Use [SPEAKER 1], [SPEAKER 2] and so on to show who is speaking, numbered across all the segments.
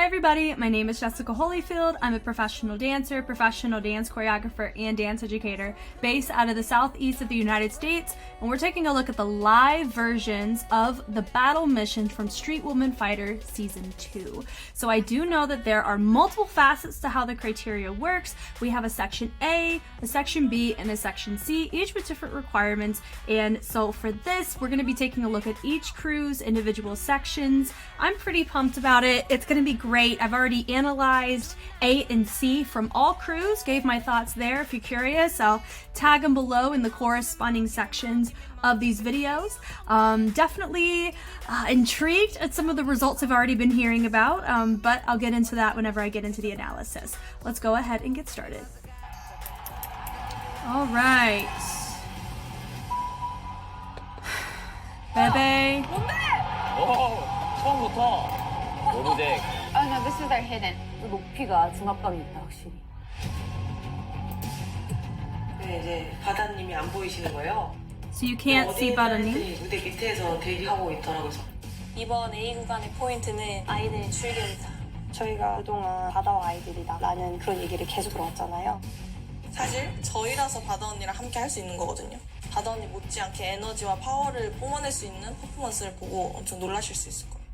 [SPEAKER 1] Hi everybody, my name is Jessica Holyfield. I'm a professional dancer, professional dance choreographer, and dance educator based out of the southeast of the United States, and we're taking a look at the live versions of the battle mission from Street Woman Fighter Season 2. So I do know that there are multiple facets to how the criteria works. We have a Section A, a Section B, and a Section C, each with different requirements, and so for this, we're going to be taking a look at each crew's individual sections. I'm pretty pumped about it. It's going to be great. I've already analyzed A and C from all crews, gave my thoughts there. If you're curious, I'll tag them below in the corresponding sections of these videos. Definitely intrigued at some of the results I've already been hearing about, but I'll get into that whenever I get into the analysis. Let's go ahead and get started. All right. Bebe.
[SPEAKER 2] 처음부터 노르덱.
[SPEAKER 3] No, this is their hidden. 높이가 중압감이 있다, 확실히.
[SPEAKER 4] 네, 이제 바다님이 안 보이시는 거예요.
[SPEAKER 1] So you can't see 바다님.
[SPEAKER 4] 무대 밑에서 대기하고 있더라고요.
[SPEAKER 5] 이번 A 구간의 포인트는 아이들의 출격이다.
[SPEAKER 6] 저희가 그동안 바다와 아이들이다라는 그런 얘기를 계속 들어왔잖아요.
[SPEAKER 7] 사실 저희라서 바다 언니랑 함께 할 수 있는 거거든요. 바다 언니 못지않게 에너지와 파워를 뿜어낼 수 있는 퍼포먼스를 보고 엄청 놀라실 수 있을 거예요.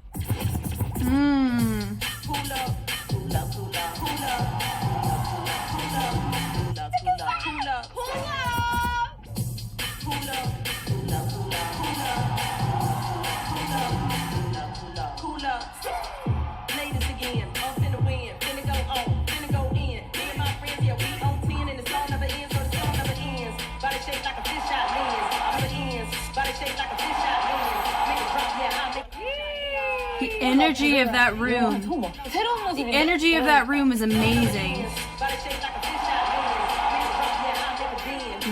[SPEAKER 1] The energy of that room. The energy of that room is amazing.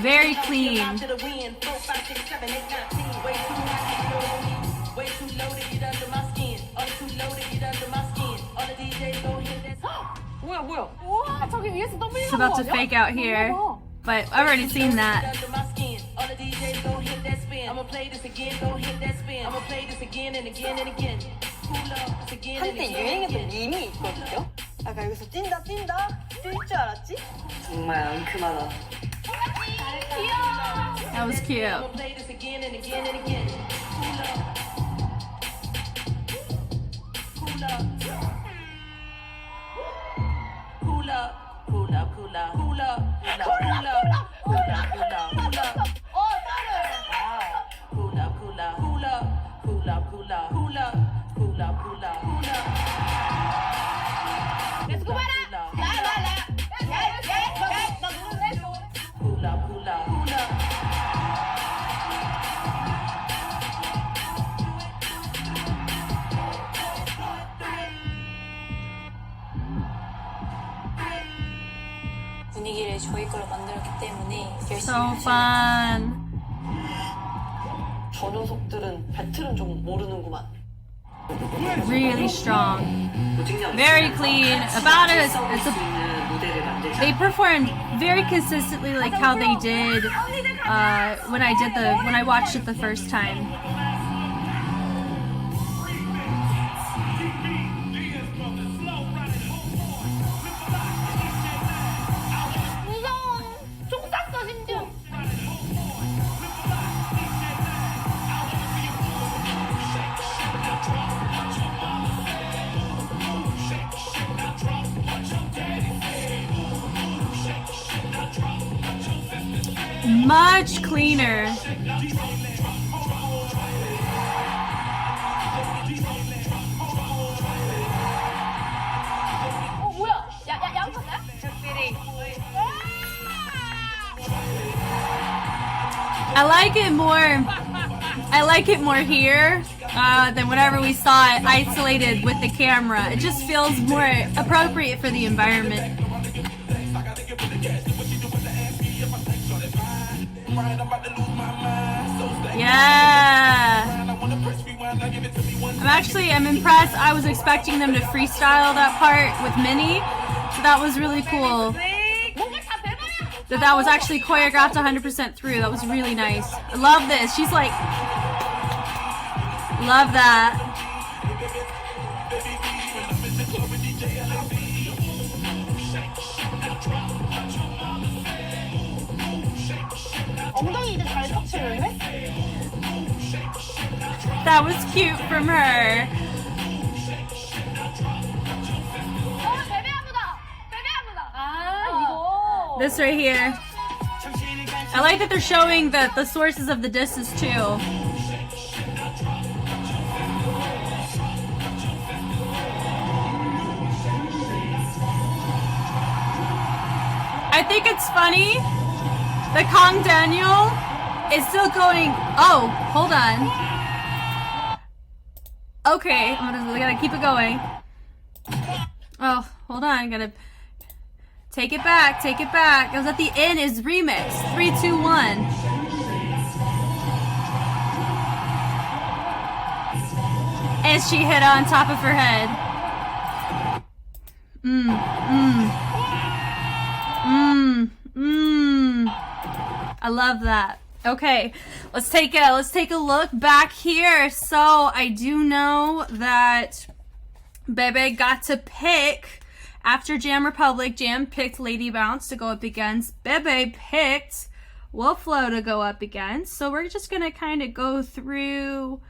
[SPEAKER 1] Very clean. It's about to fake out here, but I've already seen that.
[SPEAKER 6] 한때 유행했던 밈이 있거든요. 아까 여기서 뛴다 뛸 줄 알았지?
[SPEAKER 4] 정말 앙큼하다.
[SPEAKER 1] That was cute.
[SPEAKER 5] 분위기를 저희 걸로 만들었기 때문에 열심히
[SPEAKER 1] So fun.
[SPEAKER 4] 저 녀석들은 배틀은 좀 모르는구만.
[SPEAKER 1] Really strong. Very clean. About it, they performed very consistently like how they did when I watched it the first time. Much cleaner. I like it more here than whenever we saw it isolated with the camera. It just feels more appropriate for the environment. Yeah. I'm impressed. I was expecting them to freestyle that part with Minnie, so that was really cool. That was actually choreographed 100% through. That was really nice. I love this. She's like, love that.
[SPEAKER 6] 엉덩이 이제 잘 섞이는데?
[SPEAKER 1] That was cute from her. This right here. I like that they're showing the sources of the disses too. I think it's funny that Kong Daniel is still going. Oh, hold on. Okay, we gotta keep it going. Oh, hold on, gotta take it back, take it back. It was at the end, is remix. 3, 2, 1. And she hit on top of her head. I love that. Okay, let's take a look back here. So I do know that Bebe got to pick after Jam Republic. Jam picked Lady Bounce to go up against. Bebe picked Wolflow to go up against. So we're just gonna kind of go through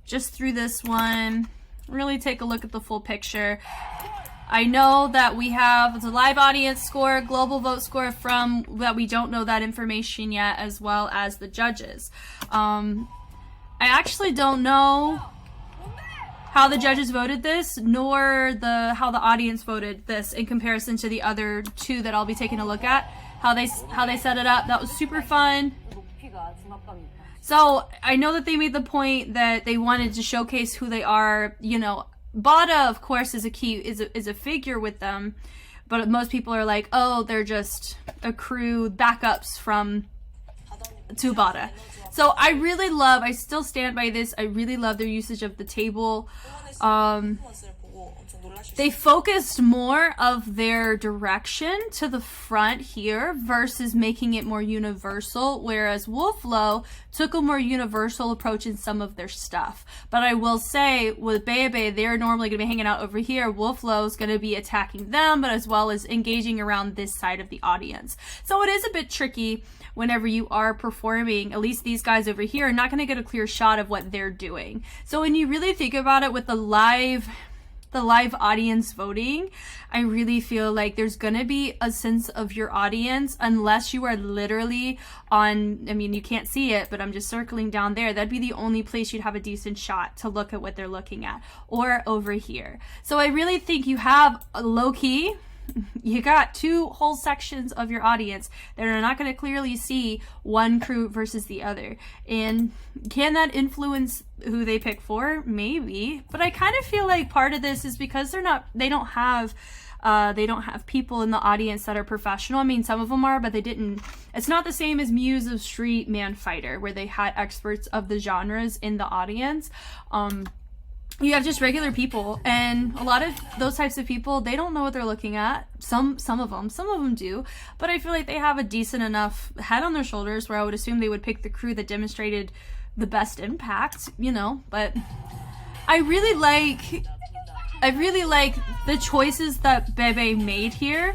[SPEAKER 1] this one, really take a look at the full picture. I know that we have the live audience score, global vote score from that we don't know that information yet, as well as the judges. I actually don't know how the judges voted this, nor how the audience voted this in comparison to the other two that I'll be taking a look at. How they set it up. That was super fun. So I know that they made the point that they wanted to showcase who they are. You know, Bada, of course, is a figure with them, but most people are like, oh, they're just a crew backups to Bada. So I still stand by this. I really love their usage of the table. They focused more of their direction to the front here versus making it more universal, whereas Wolflow took a more universal approach in some of their stuff. But I will say with Bebe, they're normally going to be hanging out over here. Wolflow is going to be attacking them, but as well as engaging around this side of the audience. So it is a bit tricky whenever you are performing. At least these guys over here are not going to get a clear shot of what they're doing. So when you really think about it with the live audience voting, I really feel like there's gonna be a sense of your audience, unless you are literally on, I mean, you can't see it, but I'm just circling down there. That'd be the only place you'd have a decent shot to look at what they're looking at, or over here. So I really think you have a low-key, you got two whole sections of your audience that are not going to clearly see one crew versus the other. And can that influence who they pick for? Maybe. But I kind of feel like part of this is because they don't have people in the audience that are professional. I mean, some of them are, but it's not the same as Muse of Street Man Fighter, where they had experts of the genres in the audience. You have just regular people, and a lot of those types of people, they don't know what they're looking at. Some of them do, but I feel like they have a decent enough head on their shoulders where I would assume they would pick the crew that demonstrated the best impact, you know. But I really like the choices that Bebe made here.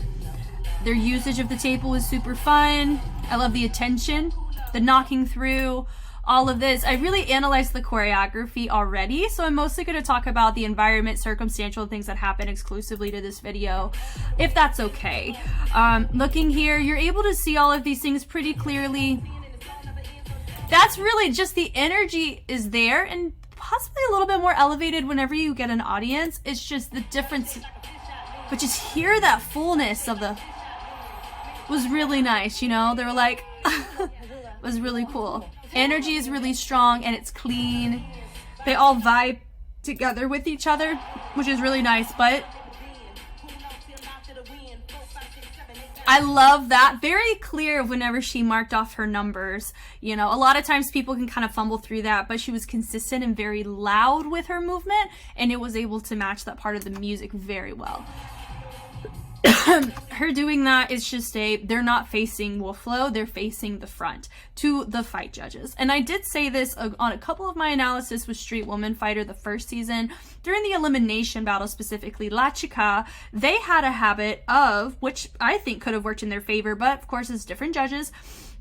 [SPEAKER 1] Their usage of the table was super fun. I love the attention, the knocking through, all of this. I really analyzed the choreography already, so I'm mostly going to talk about the environment, circumstantial things that happen exclusively to this video, if that's okay. Looking here, you're able to see all of these things pretty clearly. That's really just the energy is there, and possibly a little bit more elevated whenever you get an audience. It's just the difference, but just hear that fullness of the was really nice, you know. They were like was really cool. Energy is really strong and it's clean. They all vibe together with each other, which is really nice. But I love that. Very clear whenever she marked off her numbers. You know, a lot of times people can kind of fumble through that, but she was consistent and very loud with her movement, and it was able to match that part of the music very well. her doing that is just they're not facing Wolflow, they're facing the front to the fight judges. And I did say this on a couple of my analysis with Street Woman Fighter the first season. During the elimination battle specifically, La Chica, they had a habit of, which I think could have worked in their favor, but of course it's different judges.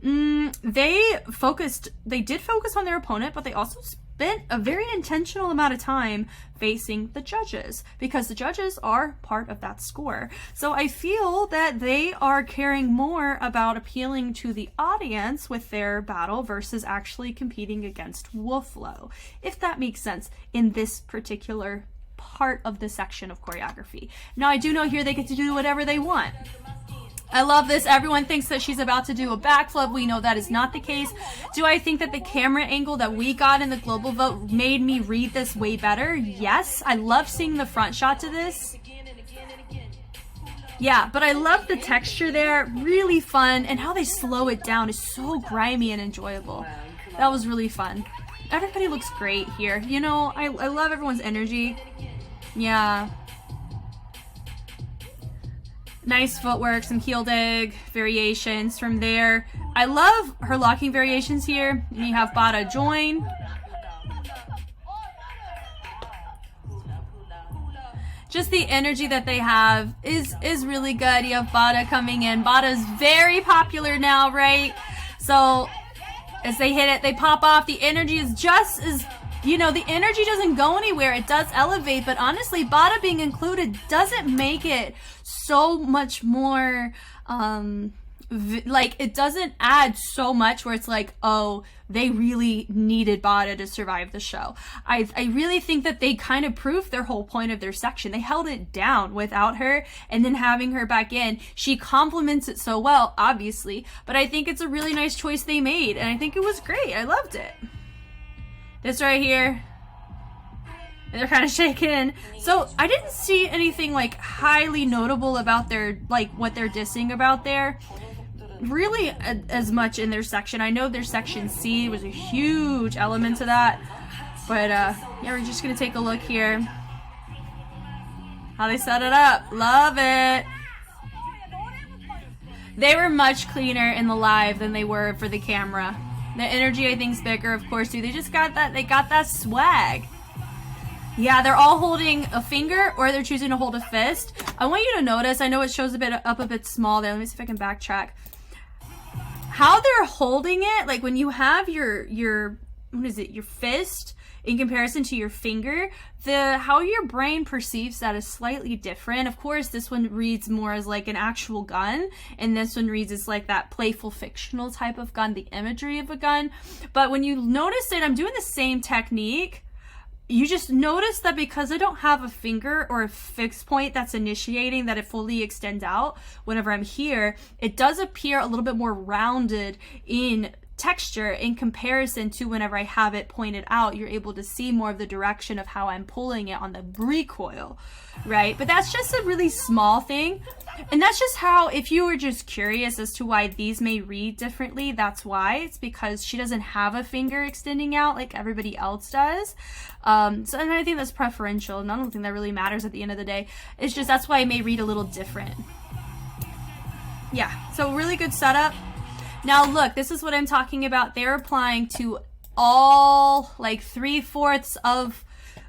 [SPEAKER 1] They did focus on their opponent, but they also spent a very intentional amount of time facing the judges because the judges are part of that score. So I feel that they are caring more about appealing to the audience with their battle versus actually competing against Wolflow, if that makes sense in this particular part of the section of choreography. Now I do know here they get to do whatever they want. I love this. Everyone thinks that she's about to do a backflip. We know that is not the case. Do I think that the camera angle that we got in the global vote made me read this way better? Yes. I love seeing the front shot to this. Yeah, but I love the texture there. Really fun. And how they slow it down is so grimy and enjoyable. That was really fun. Everybody looks great here. You know, I love everyone's energy. Yeah. Nice footwork, some heel dig variations from there. I love her locking variations here. You have Bada join. Just the energy that they have is really good. You have Bada coming in. Bada's very popular now, right? So as they hit it, they pop off. The energy is just as, you know, the energy doesn't go anywhere. It does elevate, but honestly, Bada being included doesn't make it so much more, like, it doesn't add so much where it's like, oh, they really needed Bada to survive the show. I really think that they kind of proved their whole point of their section. They held it down without her, and then having her back in, she complements it so well, obviously, but I think it's a really nice choice they made, and I think it was great. I loved it. This right here, and they're kind of shaking. So I didn't see anything like highly notable about their, like, what they're dissing about there really as much in their section. I know their section C was a huge element to that, but yeah, we're just gonna take a look here how they set it up. Love it. They were much cleaner in the live than they were for the camera. The energy, I think, is bigger, of course, too. They just got that, they got that swag. Yeah, they're all holding a finger or they're choosing to hold a fist. I want you to notice, I know it shows a bit small there. Let me see if I can backtrack. How they're holding it, like when you have your what is it, your fist in comparison to your finger, how your brain perceives that is slightly different. Of course, this one reads more as like an actual gun, and this one reads as like that playful fictional type of gun, the imagery of a gun. But when you notice it, I'm doing the same technique. You just notice that because I don't have a finger or a fixed point that's initiating that it fully extends out whenever I'm here, it does appear a little bit more rounded in texture in comparison to whenever I have it pointed out. You're able to see more of the direction of how I'm pulling it on the recoil, right? But that's just a really small thing. And that's just how, if you were just curious as to why these may read differently, that's why. It's because she doesn't have a finger extending out like everybody else does. So, and I think that's preferential, and I don't think that really matters at the end of the day. It's just that's why it may read a little different. Yeah, so really good setup. Now look, this is what I'm talking about. They're applying to all, like, 3/4 of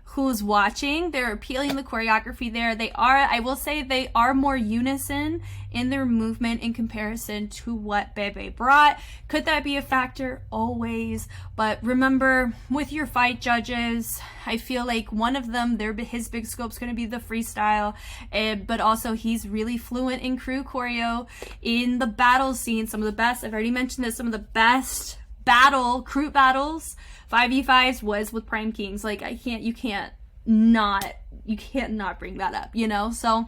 [SPEAKER 1] who's watching. They're appealing the choreography there. They are, I will say, they are more unison in their movement in comparison to what Bebe brought. Could that be a factor? Always. But remember, with your fight judges, I feel like one of them, his big scope's going to be the freestyle, but also he's really fluent in crew choreo, in the battle scene. Some of the best, I've already mentioned this, some of the best crew battles 5v5s was with Prime Kings. Like, you can't not bring that up, you know? So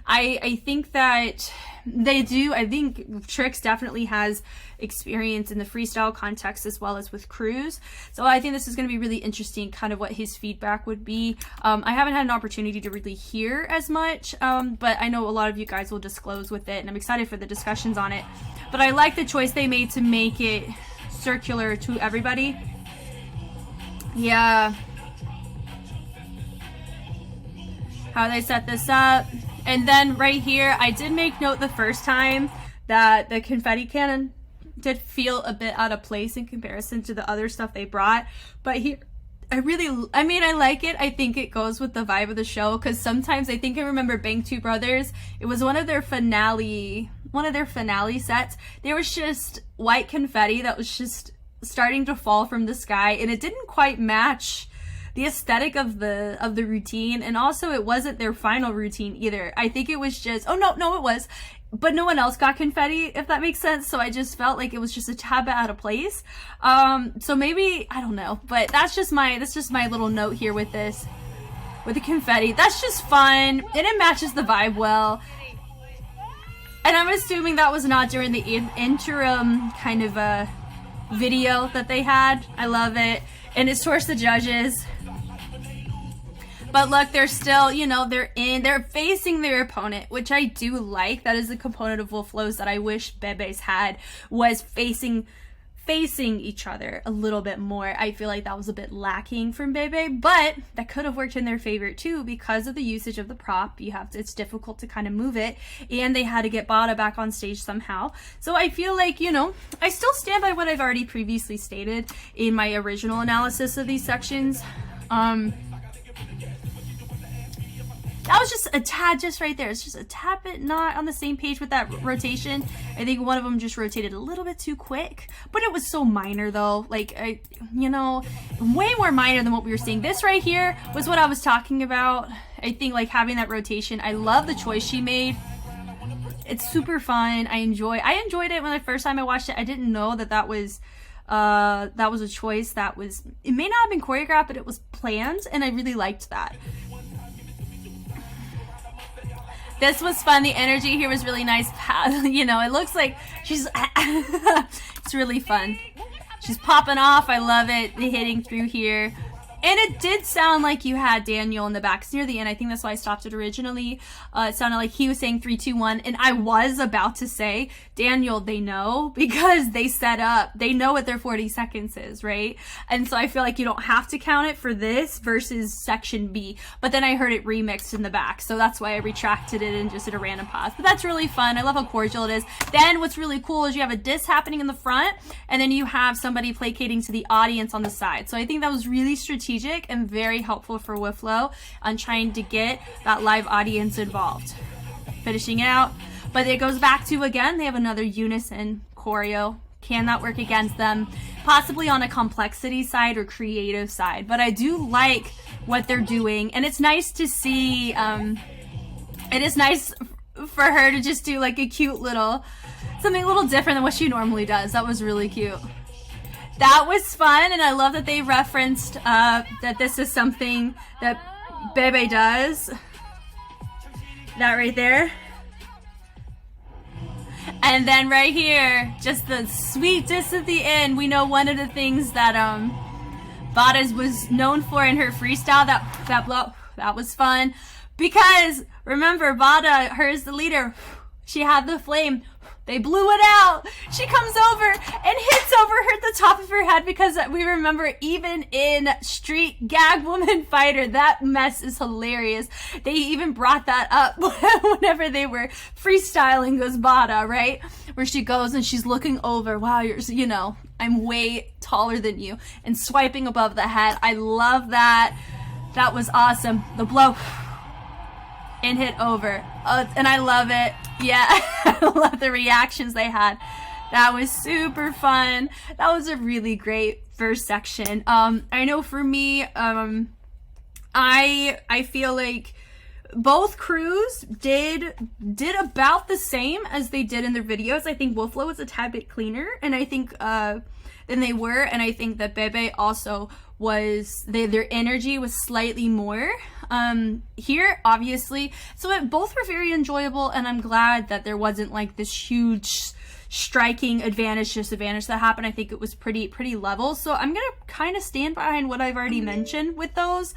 [SPEAKER 1] I think that they do. I think Trix definitely has experience in the freestyle context as well as with crews. So I think this is going to be really interesting, kind of what his feedback would be. I haven't had an opportunity to really hear as much, but I know a lot of you guys will disclose with it, and I'm excited for the discussions on it. But I like the choice they made to make it circular to everybody. Yeah. How they set this up And then right here, I did make note the first time that the confetti cannon did feel a bit out of place in comparison to the other stuff they brought. But here, I like it. I think it goes with the vibe of the show, because sometimes I think I remember Bang Two Brothers, it was one of their finale sets. There was just white confetti that was just starting to fall from the sky, and it didn't quite match the aesthetic of the routine, and also it wasn't their final routine either. I think it was just, oh no, it was, but no one else got confetti, if that makes sense. So I just felt like it was just a tad bit out of place. So maybe, I don't know, but that's just my little note here with this, with the confetti. That's just fun, and it matches the vibe well. And I'm assuming that was not during the interim kind of video that they had. I love it, and it's towards the judges. But look, they're still, you know, they're facing their opponent, which I do like. That is a component of Wolflow's that I wish Bebe's had, was facing each other a little bit more. I feel like that was a bit lacking from Bebe, but that could have worked in their favor too, because of the usage of the prop. It's difficult to kind of move it, and they had to get Bada back on stage somehow. So I feel like, you know, I still stand by what I've already previously stated in my original analysis of these sections. That was just a tad just right there. It's just a tad bit not on the same page with that rotation. I think one of them just rotated a little bit too quick, but it was so minor though. Like, you know, way more minor than what we were seeing. This right here was what I was talking about. I think like having that rotation. I love the choice she made. It's super fun. I enjoyed it when the first time I watched it. I didn't know that was a choice that was, it may not have been choreographed, but it was planned, and I really liked that. This was fun. The energy here was really nice. You know, it looks like she's it's really fun. She's popping off. I love it. The hitting through here. And it did sound like you had Daniel in the back. It's near the end. I think that's why I stopped it originally. It sounded like he was saying 3, 2, 1. And I was about to say, Daniel, they know, because they set up. They know what their 40 seconds is, right? And so I feel like you don't have to count it for this versus section B. But then I heard it remixed in the back. So that's why I retracted it and just did a random pause. But that's really fun. I love how cordial it is. Then what's really cool is you have a diss happening in the front, and then you have somebody placating to the audience on the side. So I think that was really strategic and very helpful for Wolflow on trying to get that live audience involved. Finishing out, but it goes back to, again, they have another unison choreo. Can that work against them? Possibly on a complexity side or creative side, but I do like what they're doing, and it's nice to see. It is nice for her to just do like a cute little, something a little different than what she normally does. That was really cute. That was fun, and I love that they referenced that this is something that Bebe does. That right there. And then right here, just the sweet diss at the end. We know one of the things that Bada's was known for in her freestyle, that blow, that was fun. Because remember, Bada, her is the leader. She had the flame. They blew it out. She comes over and hits over her at the top of her head, because we remember even in Street Gag Woman Fighter, that mess is hilarious. They even brought that up whenever they were freestyling goes Bada, right? Where she goes and she's looking over, wow, you know, I'm way taller than you, and swiping above the head. I love that. That was awesome. The blow and hit over. And I love it. Yeah, I love the reactions they had. That was super fun. That was a really great first section. I know for me, I feel like both crews did about the same as they did in their videos. I think Wolflow was a tad bit cleaner, and I think than they were, and I think that Bebe also was, their energy was slightly more here, obviously. So both were very enjoyable, and I'm glad that there wasn't like this huge striking advantage, disadvantage that happened. I think it was pretty level. So I'm gonna kind of stand behind what I've already mentioned with those.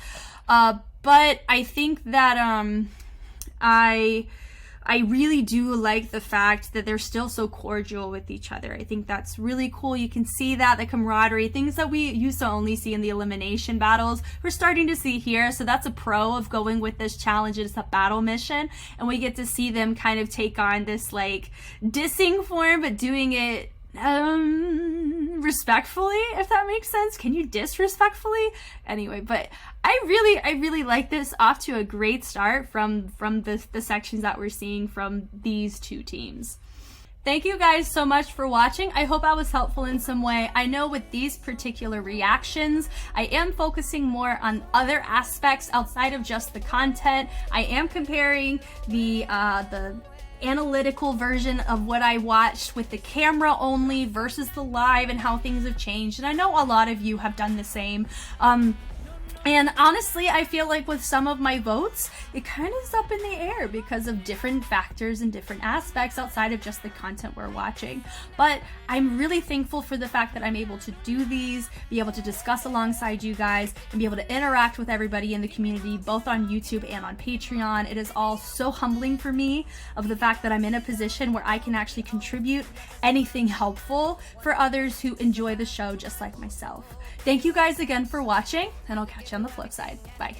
[SPEAKER 1] But I think that I really do like the fact that they're still so cordial with each other. I think that's really cool. You can see that, the camaraderie, things that we used to only see in the elimination battles, we're starting to see here. So that's a pro of going with this challenge. It's a battle mission, and we get to see them kind of take on this like dissing form, but doing it respectfully, if that makes sense. Can you disrespectfully? Anyway, but I really like this. Off to a great start from the sections that we're seeing from these two teams. Thank you guys so much for watching. I hope I was helpful in some way. I know with these particular reactions, I am focusing more on other aspects outside of just the content. I am comparing the analytical version of what I watched with the camera only versus the live and how things have changed. And I know a lot of you have done the same. And honestly, I feel like with some of my votes, it kind of is up in the air because of different factors and different aspects outside of just the content we're watching. But I'm really thankful for the fact that I'm able to do these, be able to discuss alongside you guys, and be able to interact with everybody in the community, both on YouTube and on Patreon. It is all so humbling for me of the fact that I'm in a position where I can actually contribute anything helpful for others who enjoy the show just like myself. Thank you guys again for watching, and I'll catch you on the flip side. Bye.